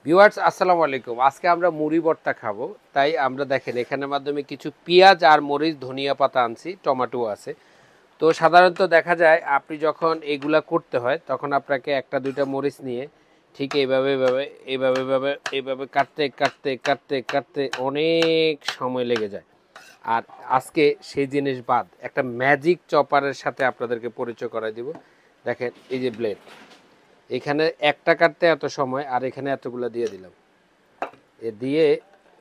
Viewers আসসালামু আলাইকুম। আজকে আমরা মুড়ি ভর্তা খাবো। তাই আমরা দেখেন এখানের মাধ্যমে কিছু পেঁয়াজ আর মরিচ ধনিয়া পাতা আনছি, টমেটো আছে। তো সাধারণত দেখা যায় আপনি যখন এগুলা করতে হয় তখন আপনাকে একটা দুইটা মরিচ নিয়ে ঠিক এইভাবে কাটতে কাটতে কাটতে কাটতে অনেক সময় লেগে যায়। আর আজকে সেই জিনিস বাদ একটা ম্যাজিক চপারের সাথে আপনাদেরকে পরিচয় করাই দিব। দেখেন এই যে ব্লেড, এখানে একটা কাটতে এত সময় আর এখানে এতগুলো দিয়ে দিলাম। এ দিয়ে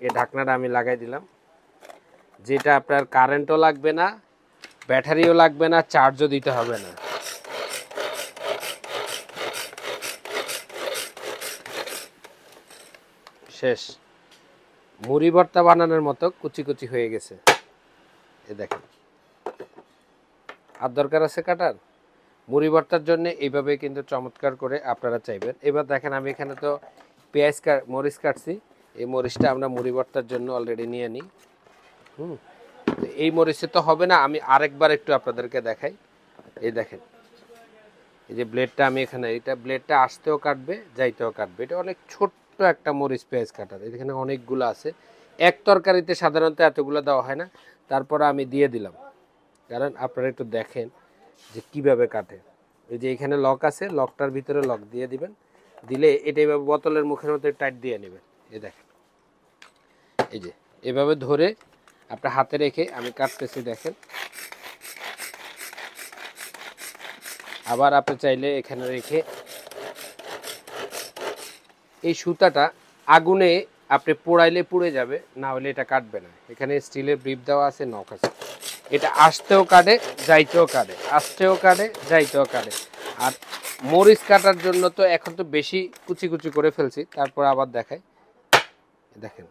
এই ঢাকনাটা আমি লাগাই দিলাম, যেটা আপনার কারেন্টও লাগবে না, ব্যাটারিও লাগবে না, চার্জও দিতে হবে না। শেষ। মুড়ি ভর্তা বানানোর মতো কুচি কুচি হয়ে গেছে। এ দেখেন, আর দরকার আছে কাটার? মুড়ি ভর্তার জন্য এইভাবে কিন্তু চমৎকার করে আপনারা চাইবেন। এবার দেখেন আমি এখানে তো মরিচ কাটছি। এই মরিচটা আমরা মুড়ি ভর্তার জন্য অলরেডি নিয়ে নিই। এই মরিচে তো হবে না, আমি আরেকবার একটু আপনাদেরকে দেখাই। এই দেখেন, এই যে ব্লেডটা আমি এখানে, এটা ব্লেডটা আসতেও কাটবে যাইতেও কাটবে। এটা অনেক ছোট্ট একটা মরিচ পেঁয়াজ কাটার, এখানে অনেকগুলো আছে। এক তরকারিতে সাধারণত এতগুলো দেওয়া হয় না, তারপর আমি দিয়ে দিলাম, কারণ আপনারা একটু দেখেন যে কিভাবে কাটে। এই যে এখানে লক আছে, লকটার ভিতরে লক দিয়ে দিবেন, দিলে এটা এভাবে বোতলের মুখের মধ্যে টাইট দিয়ে নেবেন। এই দেখেন, এই যে এভাবে ধরে আপনার হাতে রেখে আমি কাটতেছি, দেখেন। আবার আপনি চাইলে এখানে রেখে এই সুতাটা আগুনে আপনি পোড়াইলে পুড়ে যাবে, না হলে এটা কাটবে না। এখানে স্টিলের ব্রিপ দেওয়া আছে, নখ আছে। এটা আসতেও কাটে যাইতেও কাটে, আসতেও কাটে যাইতেও কাটে। আর মরিচ কাটার জন্য তো এখন তো বেশি কুচি কুচি করে ফেলছি, তারপর আবার দেখাই। দেখেন,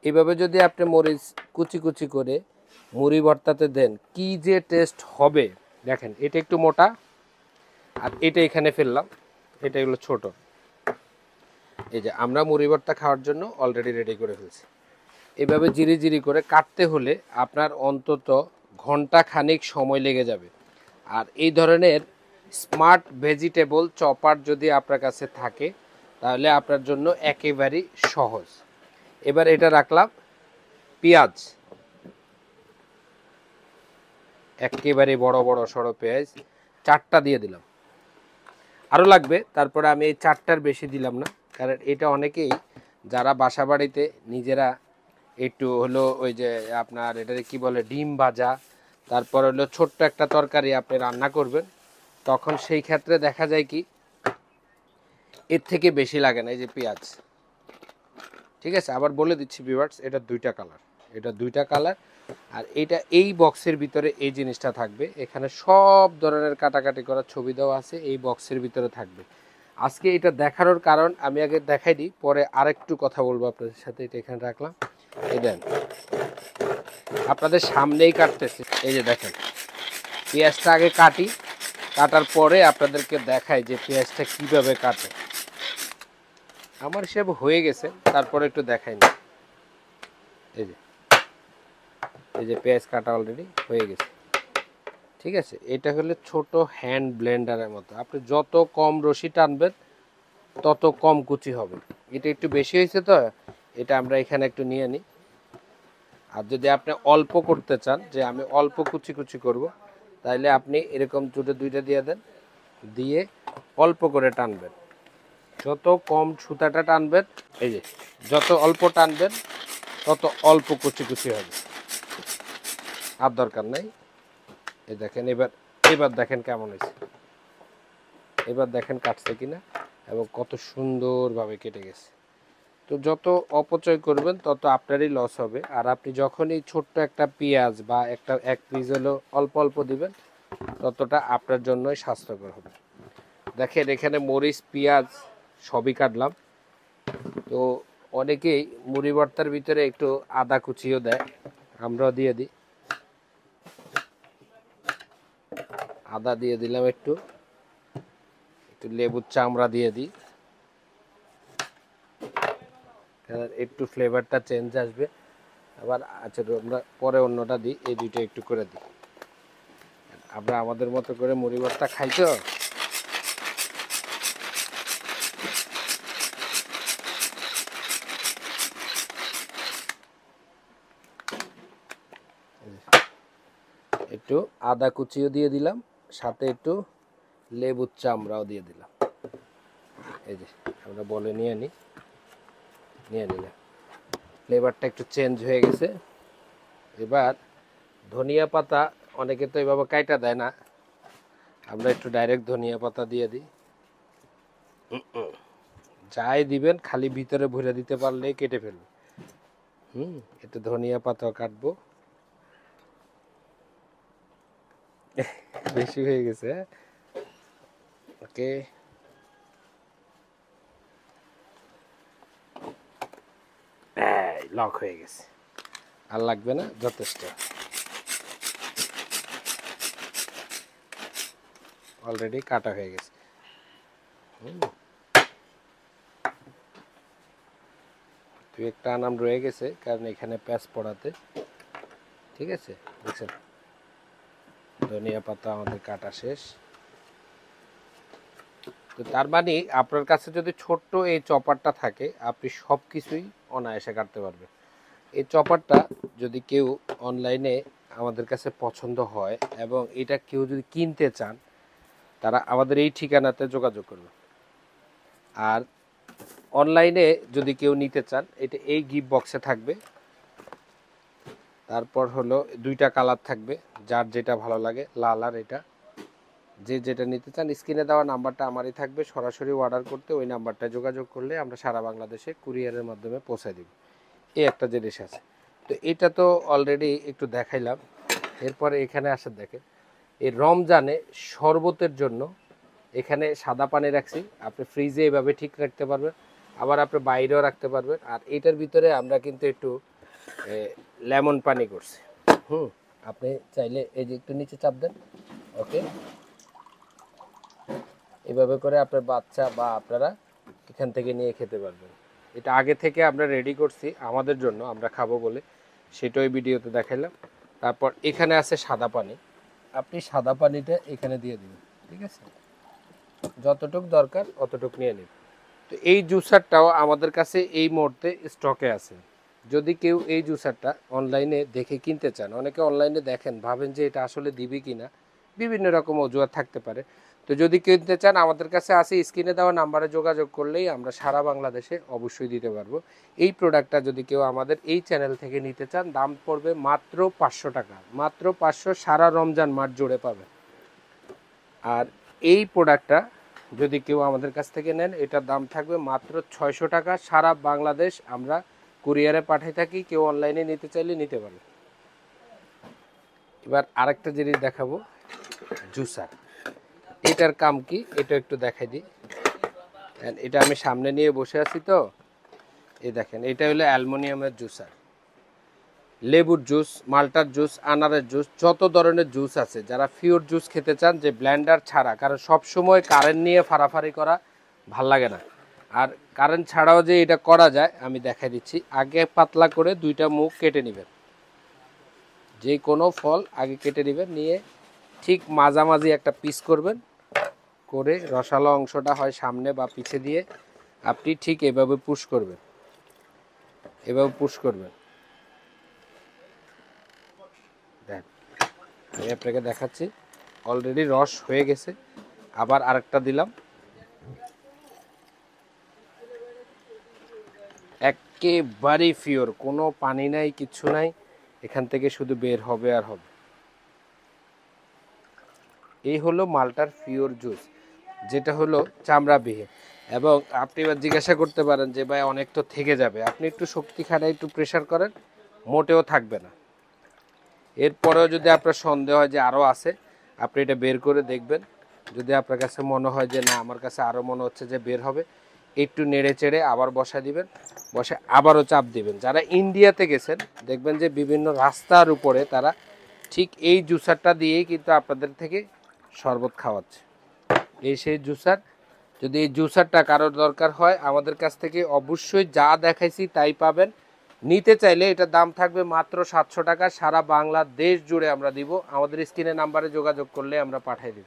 এইভাবে যদি আপনি মরিচ কুচি কুচি করে মুড়ি ভর্তাতে দেন, কি যে টেস্ট হবে। দেখেন, এটা একটু মোটা আর এটা এখানে ফেললাম, এটা হলো ছোট। এই যে আমরা মুড়ি ভর্তা খাওয়ার জন্য অলরেডি রেডি করে ফেলছি। এভাবে জিরি জিরি করে কাটতে হলে আপনার অন্তত ঘন্টা খানিক সময় লেগে যাবে। আর এই ধরনের স্মার্ট ভেজিটেবল চপার যদি আপনার কাছে থাকে তাহলে আপনার জন্য একেবারেই সহজ। এবার এটা রাখলাম, পেঁয়াজ একেবারে বড় বড় সড়ো পেঁয়াজ 4টা দিয়ে দিলাম। আরও লাগবে, তারপরে আমি এই 4টার বেশি দিলাম না, কারণ এটা অনেকেই যারা বাসা বাড়িতে নিজেরা একটু হলো ওই যে আপনার এটাকে কি বলে ডিম ভাজা, তারপর হলো ছোট্ট একটা তরকারি আপনি রান্না করবেন, তখন সেই ক্ষেত্রে দেখা যায় কি এর থেকে বেশি লাগে না। এই যে পেঁয়াজ, ঠিক আছে। আবার বলে দিচ্ছি ভিউয়ার্স, এটা দুইটা কালার, এটা দুইটা কালার। আর এটা এই বক্সের ভিতরে এই জিনিসটা থাকবে, এখানে সব ধরনের কাটাকাটি করার ছবি দেওয়া আছে, এই বক্সের ভিতরে থাকবে। আজকে এটা দেখানোর কারণ আমি আগে দেখাই দিই, পরে আরেকটু কথা বলবো আপনাদের সাথে। এটা এখানে রাখলাম, এই দেন আপনাদের সামনেই কাটতেছে। এই যে দেখেন, পেঁয়াজটা আগে কাটি, কাটার পরে আপনাদেরকে দেখাই যে পেঁয়াজটা কিভাবে কাটে। আমার সব হয়ে গেছে, তারপরে একটু দেখাই না। এই যে, এই যে পেঁয়াজ কাটা অলরেডি হয়ে গেছে, ঠিক আছে। এটা হলো ছোট হ্যান্ড ব্লেন্ডারের মতো, আপনি যত কম রশি টানবেন তত কম কুচি হবে। এটা একটু বেশি হয়েছে, তো এটা আমরা এখানে একটু নিয়ে নিই। আর যদি আপনি অল্প করতে চান যে আমি অল্প কুচি কুচি করব, তাইলে আপনি এরকম দুইটা দিয়ে দেন, দিয়ে অল্প করে টানবেন। যত কম সুতাটা টানবেন, এই যে যত অল্প টানবেন তত অল্প কুচি কুচি হবে, আর দরকার নাই। এই দেখেন, এবার এবার দেখেন কেমন হয়েছে, এবার দেখেন কাটছে কিনা এবং কত সুন্দরভাবে কেটে গেছে। তো যত অপচয় করবেন তত আপনারই লস হবে। আর আপনি যখনই ছোট্ট একটা পেঁয়াজ বা এক পিস হলো অল্প অল্প দিবেন, ততটা আপনার জন্যই স্বাস্থ্যকর হবে। দেখেন এখানে মরিচ পেঁয়াজ সবই কাটলাম। তো অনেকেই মুড়ি ভর্তার ভিতরে একটু আদা কুচিও দেয়, আমরাও দিয়ে দিই। আদা দিয়ে দিলাম, একটু একটু লেবুর চামড়া দিয়ে দিই, একটু ফ্লেভারটা চেঞ্জ আসবে। আবার আচ্ছা, আমরা পরে অন্যটা দিই, এই দুইটা একটু করে দিই। আমরা আমাদের মতো করে মুড়ি ভর্তা খাই তো। একটু আদা কুচিও দিয়ে দিলাম, সাথে একটু লেবুর চামড়াও দিয়ে দিলাম। এই যে আমরা বলে নিয়ে নিলাম, ফ্লেভারটা একটু চেঞ্জ হয়ে গেছে। এবার ধনিয়া পাতা অনেকে তো এভাবে কাইটা দেয় না, আমরা একটু ডাইরেক্ট ধনিয়া পাতা দিয়ে দিই। যাই দিবেন খালি ভিতরে ভরে দিতে পারলেই কেটে ফেলবে। একটু ধনিয়া পাতাও কাটবো, বেশি হয়ে গেছে। ওকে, লক হয়ে গেছে, আর লাগবে না, যথেষ্ট। অলরেডি কাটা হয়ে গেছে। তুই একটা আনাম রয়ে গেছে, কারণ এখানে প্যাঁচ পড়াতে। ঠিক আছে, দেখছেন ধনিয়া পাতা আমাদের কাটা শেষ। তো তার মানে আপনার কাছে যদি ছোট্ট এই চপারটা থাকে, আপনি সব কিছুই অনায়াসে কাটতে পারবেন। এই চপারটা যদি কেউ অনলাইনে আমাদের কাছে পছন্দ হয় এবং এটা কেউ যদি কিনতে চান, তারা আমাদের এই ঠিকানাতে যোগাযোগ করবে। আর অনলাইনে যদি কেউ নিতে চান, এটা এই গিফট বক্সে থাকবে। তারপর হলো 2টা কালার থাকবে, যার যেটা ভালো লাগে, লাল আর এটা। যে যেটা নিতে চান, স্ক্রিনে দেওয়া নাম্বারটা আমারই থাকবে, সরাসরি অর্ডার করতে ওই নাম্বারটায় যোগাযোগ করলে আমরা সারা বাংলাদেশে কুরিয়ারের মাধ্যমে পৌঁছে দিব। এই একটা জিনিস আছে। তো এটা তো অলরেডি একটু দেখাইলাম। এরপরে এখানে আসে দেখেন, এই রমজানে শরবতের জন্য এখানে সাদা পানি রাখছি, আপনি ফ্রিজে এইভাবে ঠিক রাখতে পারবেন, আবার আপনি বাইরেও রাখতে পারবেন। আর এটার ভিতরে আমরা কিন্তু একটু লেমন পানি করছি। আপনি চাইলে এই যে একটু নিচে চাপ দেন, ওকে, এভাবে করে আপনার বাচ্চা বা আপনারা এখান থেকে নিয়ে খেতে পারবেন। এটা আগে থেকে আমরা রেডি করছি আমাদের জন্য, আমরা খাবো বলে, সেটাই ভিডিওতে দেখাইলাম। তারপর এখানে আছে সাদা পানি, আপনি সাদা পানিটা এখানে দিয়ে দিন। ঠিক আছে, যতটুক দরকার অতটুক নিয়ে নিন। তো এই জুসারটাও আমাদের কাছে এই মুহূর্তে স্টকে আছে। যদি কেউ এই জুসারটা অনলাইনে দেখে কিনতে চান, অনেকে অনলাইনে দেখেন ভাবেন যে এটা আসলে দিবে কিনা, বিভিন্ন রকম অজুহাত থাকতে পারে। তো যদি কিনতে চান, আমাদের কাছে আছে, স্ক্রিনে দেওয়া নাম্বারে যোগাযোগ করলেই আমরা সারা বাংলাদেশে অবশ্যই দিতে পারবো। এই প্রোডাক্টটা যদি কেউ আমাদের এই চ্যানেল থেকে নিতে চান, দাম পড়বে মাত্র 500 টাকা, মাত্র 500, সারা রমজান মাস জুড়ে পাবে। আর এই প্রোডাক্টটা যদি কেউ আমাদের কাছ থেকে নেন, এটার দাম থাকবে মাত্র 600 টাকা। সারা বাংলাদেশ আমরা কুরিয়ারে পাঠিয়ে থাকি, কেউ অনলাইনে নিতে চাইলে নিতে পারে। এবার আরেকটা জিনিস দেখাবো, জুসার। এটার কাম কি, এটা একটু দেখাই দিই। এটা আমি সামনে নিয়ে বসে আছি, তো এই দেখেন, এটা হলো অ্যালুমিনিয়ামের জুসার। লেবুর জুস, মাল্টার জুস, আনারের জুস, যত ধরনের জুস আছে, যারা পিওর জুস খেতে চান, যে ব্লেন্ডার ছাড়া, কারণ সব সময় কারেন্ট নিয়ে ফাড়াফাড়ি করা ভাল লাগে না। আর কারেন্ট ছাড়াও যে এটা করা যায়, আমি দেখাই দিচ্ছি। আগে পাতলা করে 2টা মুখ কেটে নেবেন, যে কোনো ফল আগে কেটে নেবেন, নিয়ে ঠিক মাঝামাঝি একটা পিস করবেন, করে রসালো অংশটা হয় সামনে বা পিছে দিয়ে আপনি ঠিক এভাবে পুশ করবেন, এভাবে পুশ করবেন। দেখ, আমি আপনাকে দেখাচ্ছি, অলরেডি রস হয়ে গেছে। আবার আরেকটা দিলাম, একেবারেই পিওর, কোনো পানি নাই, কিছু নাই, এখান থেকে শুধু বের হবে আর হবে। এই হলো মাল্টার পিওর জুস, যেটা হলো চামড়াবিহীন। এবং আপনি এবার জিজ্ঞাসা করতে পারেন যে ভাই অনেক তো থেকে যাবে, আপনি একটু শক্তি খাটায় একটু প্রেশার করেন, মোটেও থাকবে না। এরপরেও যদি আপনার সন্দেহ হয় যে আরও আছে, আপনি এটা বের করে দেখবেন। যদি আপনার কাছে মনে হয় যে না, আমার কাছে আরও মনে হচ্ছে যে বের হবে, একটু নেড়ে চেড়ে আবার বসা দিবেন, বসে আবারও চাপ দিবেন। যারা ইন্ডিয়াতে গেছেন, দেখবেন যে বিভিন্ন রাস্তার উপরে তারা ঠিক এই জুসারটা দিয়েই কিন্তু আপনাদের থেকে শরবত খাওয়াচ্ছে। এই সেই জুসার। যদি এই জুসারটা কারোর দরকার হয়, আমাদের কাছ থেকে অবশ্যই যা দেখাইছি তাই পাবেন। নিতে চাইলে এটার দাম থাকবে মাত্র 700 টাকা, সারা বাংলাদেশ জুড়ে আমরা দিব। আমাদের স্ক্রিনে নাম্বারে যোগাযোগ করলে আমরা পাঠিয়ে দিব।